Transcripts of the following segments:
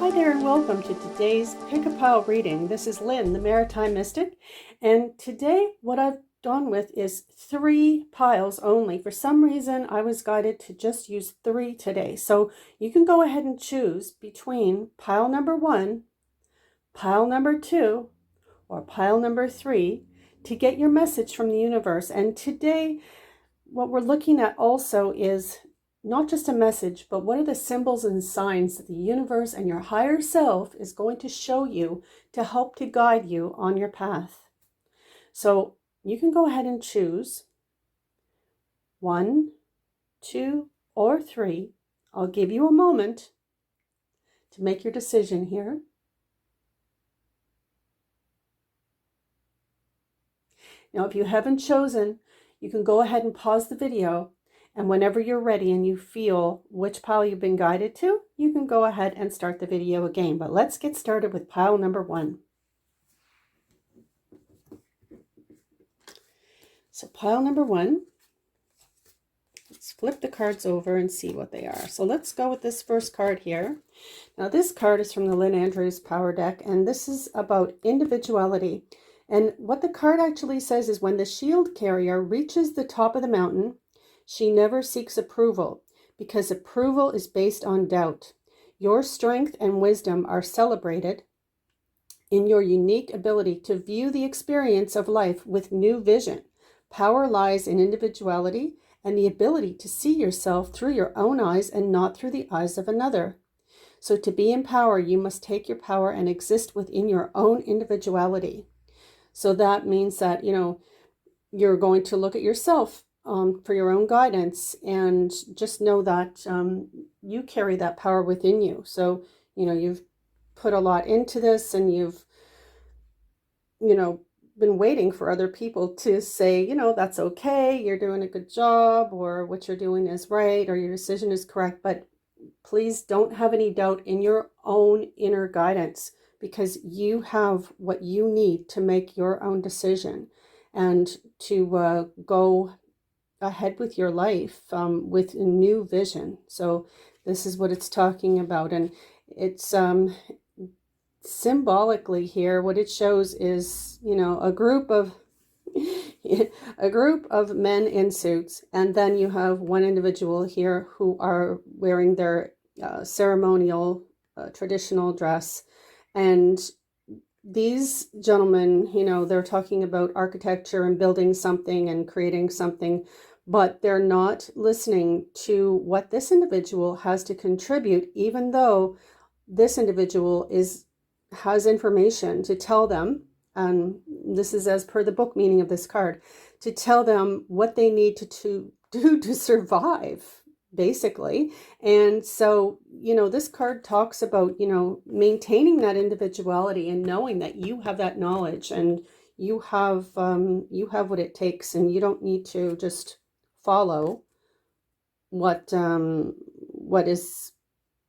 Hi there and welcome to today's Pick a Pile reading. This is Lynn, the Maritime Mystic, and today what I've done with is 3 piles only. For some reason I was guided to just use 3 today, so you can go ahead and choose between pile number 1, pile number 2, or pile number 3 to get your message from the universe. And today what we're looking at also is not just a message, but what are the symbols and signs that the universe and your higher self is going to show you to help to guide you on your path. So you can go ahead and choose 1, 2, or 3. I'll give you a moment to make your decision here. Now, if you haven't chosen, you can go ahead and pause the video, and whenever you're ready and you feel which pile you've been guided to, you can go ahead and start the video again. But let's get started with pile number 1. So pile number 1, let's flip the cards over and see what they are. So let's go with this first card here. Now this card is from the Lynn Andrews Power Deck, and this is about individuality. And what the card actually says is when the shield carrier reaches the top of the mountain, she never seeks approval, because approval is based on doubt. Your strength and wisdom are celebrated in your unique ability to view the experience of life with new vision. Power lies in individuality and the ability to see yourself through your own eyes and not through the eyes of another. So to be in power, you must take your power and exist within your own individuality. So that means that, you're going to look at yourself for your own guidance, and just know that you carry that power within you. So, you've put a lot into this, and you've, been waiting for other people to say, that's okay, you're doing a good job, or what you're doing is right, or your decision is correct. But please don't have any doubt in your own inner guidance, because you have what you need to make your own decision and to go ahead with your life with a new vision. So this is what it's talking about. And it's symbolically here, what it shows is, a group of men in suits, and then you have one individual here who are wearing their ceremonial traditional dress. And these gentlemen, they're talking about architecture and building something and creating something, but they're not listening to what this individual has to contribute, even though this individual has information to tell them, and this is as per the book meaning of this card, to tell them what they need to do to survive, basically. And so, this card talks about, maintaining that individuality and knowing that you have that knowledge, and you have what it takes, and you don't need to just follow what is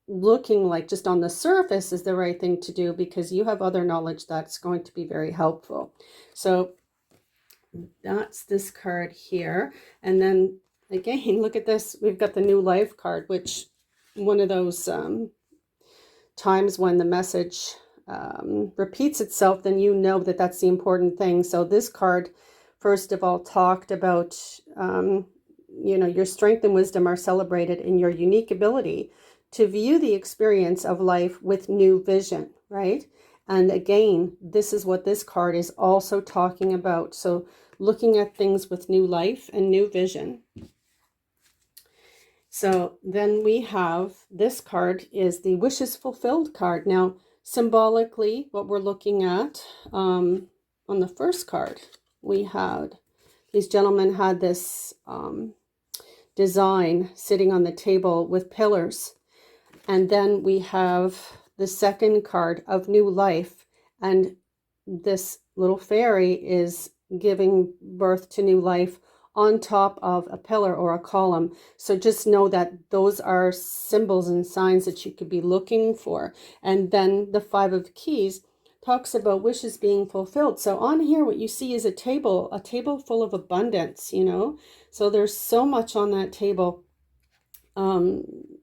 looking like just on the surface is the right thing to do, because you have other knowledge that's going to be very helpful. So that's this card here. And then again, look at this. We've got the new life card, which one of those times when the message repeats itself, then that that's the important thing. So this card, first of all, talked about, your strength and wisdom are celebrated in your unique ability to view the experience of life with new vision, right? And again, this is what this card is also talking about. So looking at things with new life and new vision. So then we have, this card is the wishes fulfilled card. Now, symbolically, what we're looking at on the first card, these gentlemen had this design sitting on the table with pillars. And then we have the second card of new life, and this little fairy is giving birth to new life on top of a pillar or a column. So just know that those are symbols and signs that you could be looking for. And then the 5 of Keys talks about wishes being fulfilled. So on here, what you see is a table full of abundance, So there's so much on that table.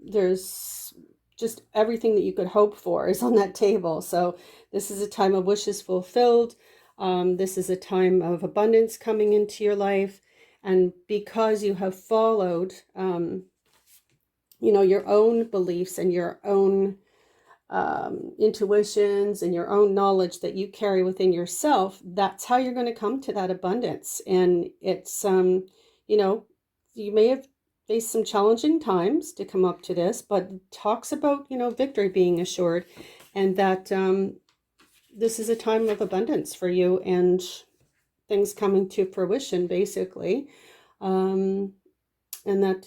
There's just everything that you could hope for is on that table. So this is a time of wishes fulfilled. This is a time of abundance coming into your life. And because you have followed, your own beliefs and your own intuitions and your own knowledge that you carry within yourself, that's how you're going to come to that abundance. And it's, you may have faced some challenging times to come up to this, but it talks about, victory being assured, and that this is a time of abundance for you and things coming to fruition, basically. And that,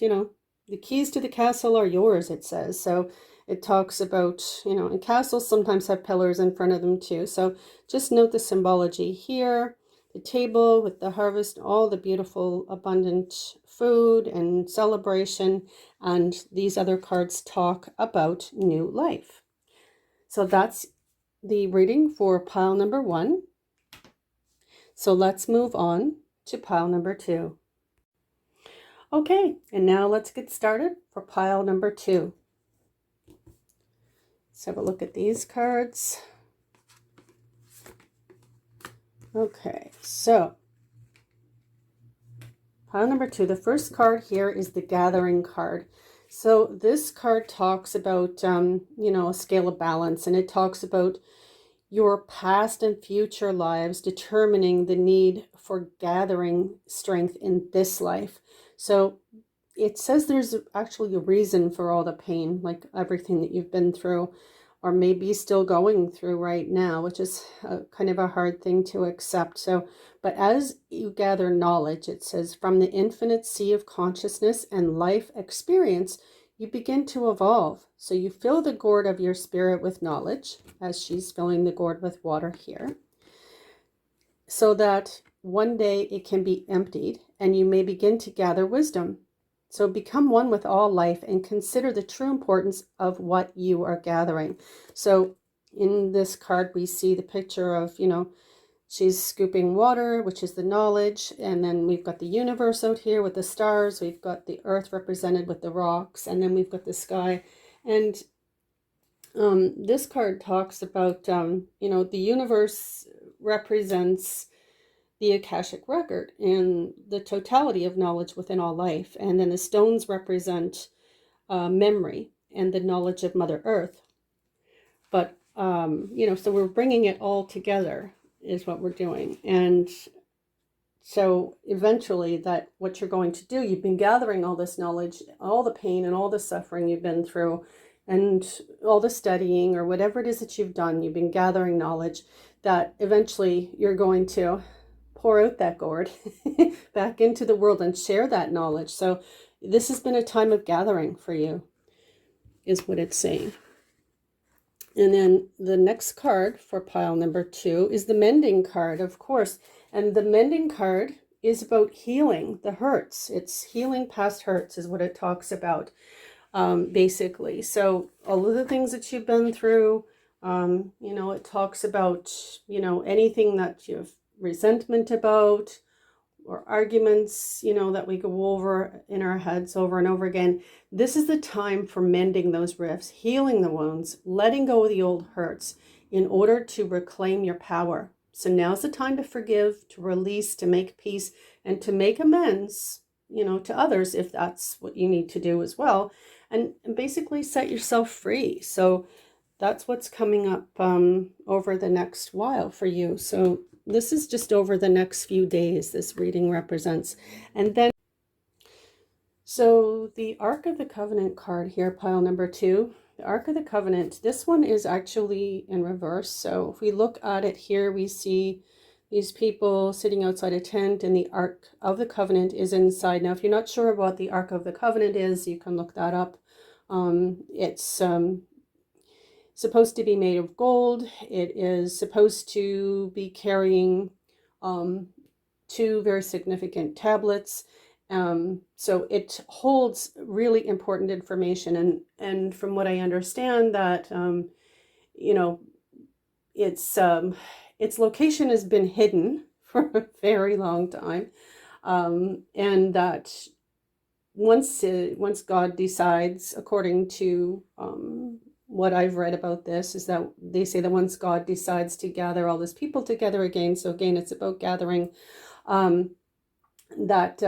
the keys to the castle are yours, it says. So it talks about, and castles sometimes have pillars in front of them too. So just note the symbology here, the table with the harvest, all the beautiful, abundant food and celebration. And these other cards talk about new life. So that's the reading for pile number 1. So let's move on to pile number 2. Okay, and now let's get started for pile number 2. Let's have a look at these cards. Okay, so pile number 2, the first card here is the Gathering card. So this card talks about, a scale of balance, and it talks about your past and future lives determining the need for gathering strength in this life. So it says there's actually a reason for all the pain, like everything that you've been through or maybe still going through right now, which is kind of a hard thing to accept. So, but as you gather knowledge, it says, from the infinite sea of consciousness and life experience, you begin to evolve. So you fill the gourd of your spirit with knowledge, as she's filling the gourd with water here, so that one day it can be emptied and you may begin to gather wisdom. So become one with all life and consider the true importance of what you are gathering. So in this card, we see the picture of, she's scooping water, which is the knowledge. And then we've got the universe out here with the stars. We've got the earth represented with the rocks. And then we've got the sky. And this card talks about, the universe represents the Akashic record and the totality of knowledge within all life. And then the stones represent memory and the knowledge of Mother Earth. But, so we're bringing it all together is what we're doing. And so eventually that what you're going to do, you've been gathering all this knowledge, all the pain and all the suffering you've been through and all the studying or whatever it is that you've done, you've been gathering knowledge that eventually you're going to pour out that gourd back into the world and share that knowledge. So this has been a time of gathering for you, is what it's saying. And then the next card for pile number 2 is the Mending card, of course. And the Mending card is about healing the hurts. It's healing past hurts is what it talks about, basically. So all of the things that you've been through, it talks about, anything that you've resentment about or arguments, that we go over in our heads over and over again. This is the time for mending those rifts, healing the wounds, letting go of the old hurts in order to reclaim your power. So now's the time to forgive, to release, to make peace, and to make amends, to others if that's what you need to do as well. And basically set yourself free. So that's what's coming up over the next while for you. So this is just over the next few days, this reading represents. And then, so the Ark of the Covenant card here, pile number 2, the Ark of the Covenant, this one is actually in reverse. So if we look at it here, we see these people sitting outside a tent and the Ark of the Covenant is inside. Now, if you're not sure what the Ark of the Covenant is, you can look that up. It's supposed to be made of gold. It is supposed to be carrying 2 very significant tablets. So it holds really important information. And from what I understand, that its location has been hidden for a very long time, and that once God decides, according to what I've read about this, is that they say that once God decides to gather all these people together again, so again, it's about gathering, um, that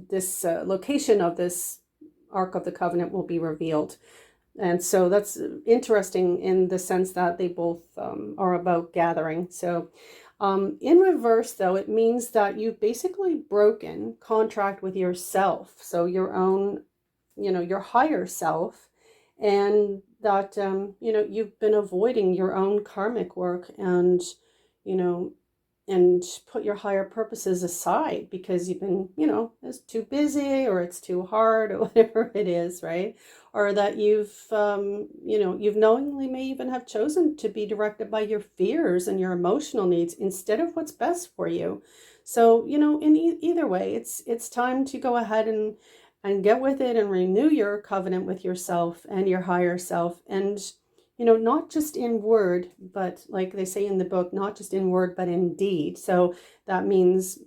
this location of this Ark of the Covenant will be revealed. And so that's interesting in the sense that they both are about gathering. So in reverse, though, it means that you've basically broken contract with yourself. So your own, your higher self, and that, you've been avoiding your own karmic work, and, and put your higher purposes aside because you've been, it's too busy or it's too hard or whatever it is, right? Or that you've knowingly may even have chosen to be directed by your fears and your emotional needs instead of what's best for you. So, in either way, it's time to go ahead and get with it and renew your covenant with yourself and your higher self. And not just in word, but like they say in the book, not just in word, but in deed. So that means,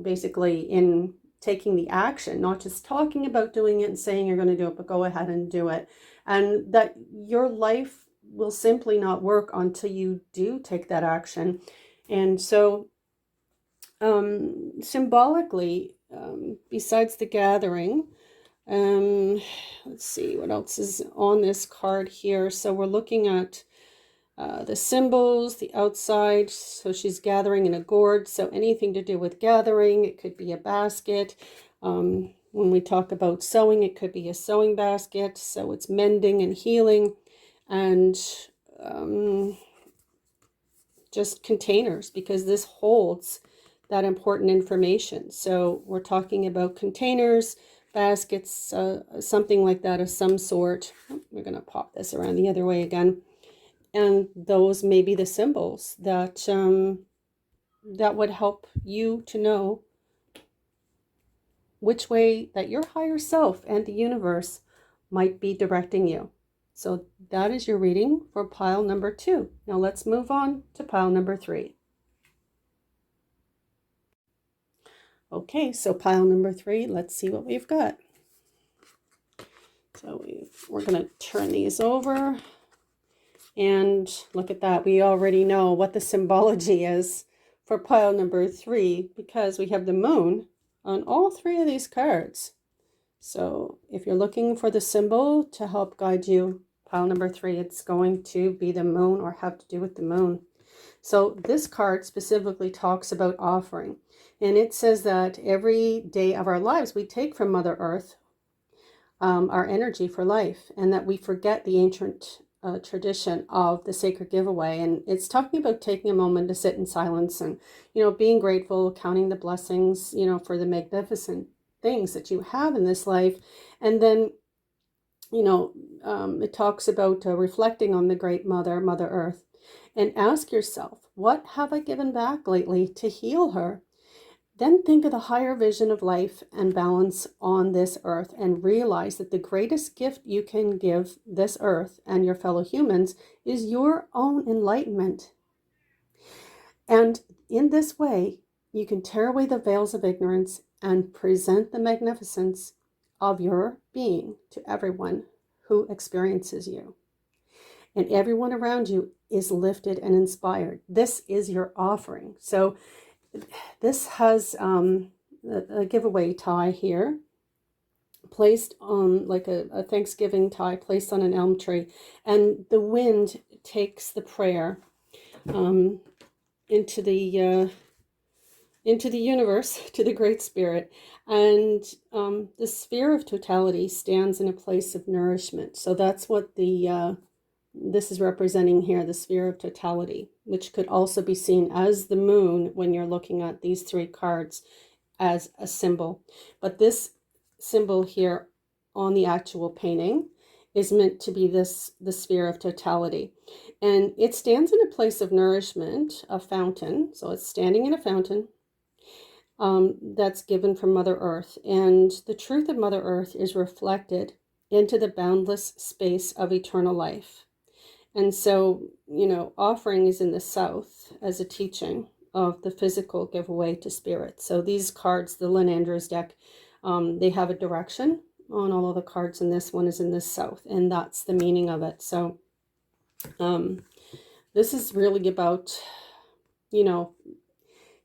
basically in taking the action, not just talking about doing it and saying you're going to do it, but go ahead and do it. And that your life will simply not work until you do take that action. And so symbolically, besides the gathering, let's see what else is on this card here. So we're looking at the symbols, the outside. So she's gathering in a gourd. So anything to do with gathering, it could be a basket. When we talk about sewing, it could be a sewing basket. So it's mending and healing, and just containers, because this holds that important information. So we're talking about containers, baskets, something like that of some sort. We're going to pop this around the other way again. And those may be the symbols that that would help you to know which way that your higher self and the universe might be directing you. So that is your reading for pile number 2. Now let's move on to pile number 3. Okay, so pile number 3, let's see what we've got. So we're going to turn these over, and look at that. We already know what the symbology is for pile number 3 because we have the moon on all 3 of these cards. So if you're looking for the symbol to help guide you, pile number 3, it's going to be the moon or have to do with the moon. So this card specifically talks about offering, and it says that every day of our lives we take from Mother Earth our energy for life, and that we forget the ancient tradition of the sacred giveaway. And it's talking about taking a moment to sit in silence and, being grateful, counting the blessings, for the magnificent things that you have in this life. And then, it talks about reflecting on the great Mother Earth, and ask yourself, what have I given back lately to heal her? Then think of the higher vision of life and balance on this earth, and realize that the greatest gift you can give this earth and your fellow humans is your own enlightenment. And in this way, you can tear away the veils of ignorance and present the magnificence of your being to everyone who experiences you. And everyone around you is lifted and inspired. This is your offering. So this has a giveaway tie here, placed on like a Thanksgiving tie, placed on an elm tree, and the wind takes the prayer into the universe, to the Great Spirit, and the sphere of totality stands in a place of nourishment. So that's what this is representing here, the sphere of totality, which could also be seen as the moon when you're looking at these 3 cards as a symbol. But this symbol here on the actual painting is meant to be the sphere of totality. And it stands in a place of nourishment, a fountain. So it's standing in a fountain that's given from Mother Earth. And the truth of Mother Earth is reflected into the boundless space of eternal life. And so, offering is in the south as a teaching, of the physical giveaway to spirit. So these cards, the Lynn Andrews deck, they have a direction on all of the cards, and this one is in the south, and that's the meaning of it. So this is really about, you know,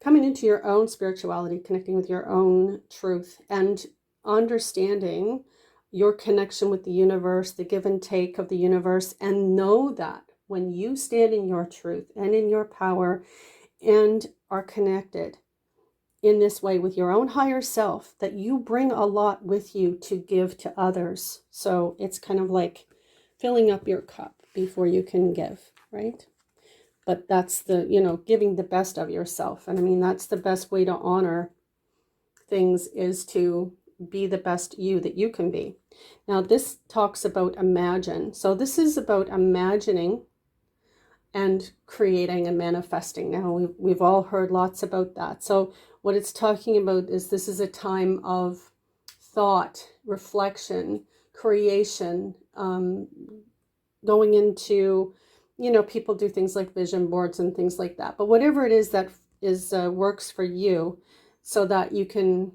coming into your own spirituality, connecting with your own truth, and understanding your connection with the universe, the give and take of the universe, and know that when you stand in your truth and in your power and are connected in this way with your own higher self, that you bring a lot with you to give to others. So it's kind of like filling up your cup before you can give, right? But that's the, you know, giving the best of yourself. And I mean, that's the best way to honor things, is to be the best you that you can be. Now, this talks about imagine. So this is about imagining and creating and manifesting. Now, we've all heard lots about that. So what it's talking about is this is a time of thought, reflection, creation, going into, you know, people do things like vision boards and things like that. But whatever it is that is works for you, so that you can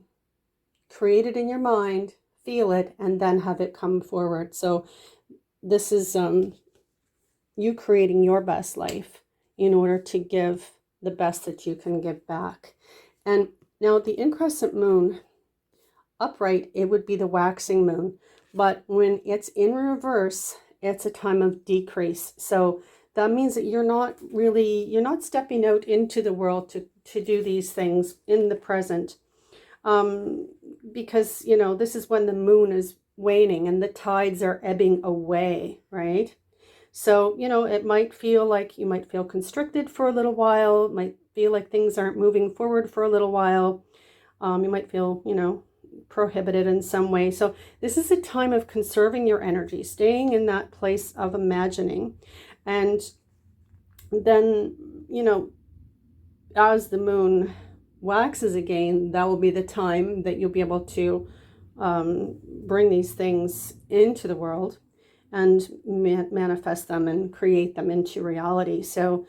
create it in your mind, feel it, and then have it come forward. So this is you creating your best life in order to give the best that you can give back. And now the increscent moon, upright, it would be the waxing moon. But when it's in reverse, it's a time of decrease. So that means that you're not stepping out into the world to do these things in the present. Because, you know, this is when the moon is waning and the tides are ebbing away, right? So, you know, it might feel like you might feel constricted for a little while. It might feel like things aren't moving forward for a little while. You might feel, you know, prohibited in some way. So this is a time of conserving your energy, staying in that place of imagining. And then, you know, as the moon waxes again, that will be the time that you'll be able to bring these things into the world and manifest them and create them into reality. So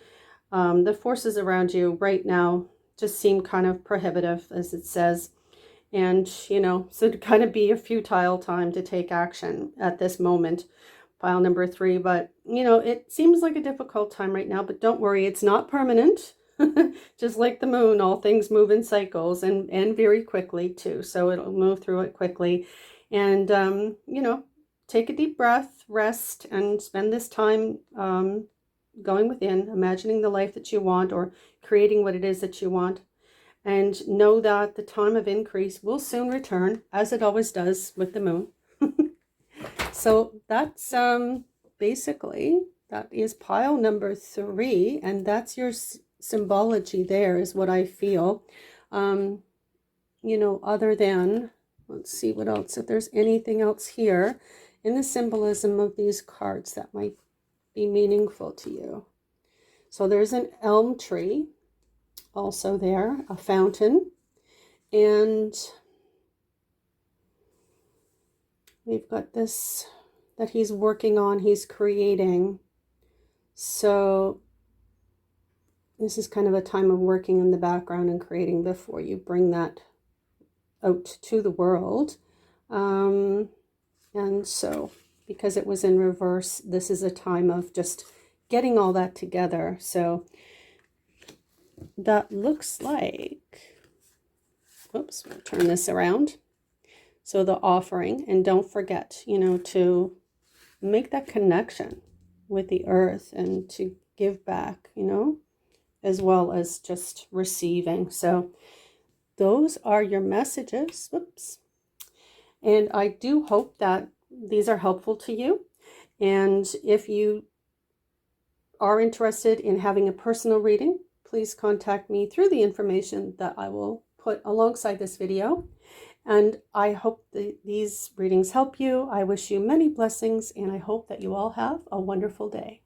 the forces around you right now just seem kind of prohibitive, as it says. And, you know, so to kind of be a futile time to take action at this moment, pile number 3. But, you know, it seems like a difficult time right now, but don't worry, it's not permanent. Just like the moon, all things move in cycles, and very quickly too. So it'll move through it quickly. And, you know, take a deep breath, rest, and spend this time going within, imagining the life that you want, or creating what it is that you want. And know that the time of increase will soon return, as it always does with the moon. So that's basically, that is pile number 3, and that's your symbology there, is what I feel. You know, other than, let's see what else, if there's anything else here in the symbolism of these cards that might be meaningful to you. So there's an elm tree also there, a fountain, and we've got this that he's working on, he's creating. So this is kind of a time of working in the background and creating before you bring that out to the world. And so because it was in reverse, this is a time of just getting all that together. So that looks like, oops, we'll turn this around. So the offering, and don't forget, you know, to make that connection with the earth and to give back, you know, as well as just receiving. So those are your messages. Whoops. And I do hope that these are helpful to you. And if you are interested in having a personal reading, please contact me through the information that I will put alongside this video. And I hope that these readings help you. I wish you many blessings, and I hope that you all have a wonderful day.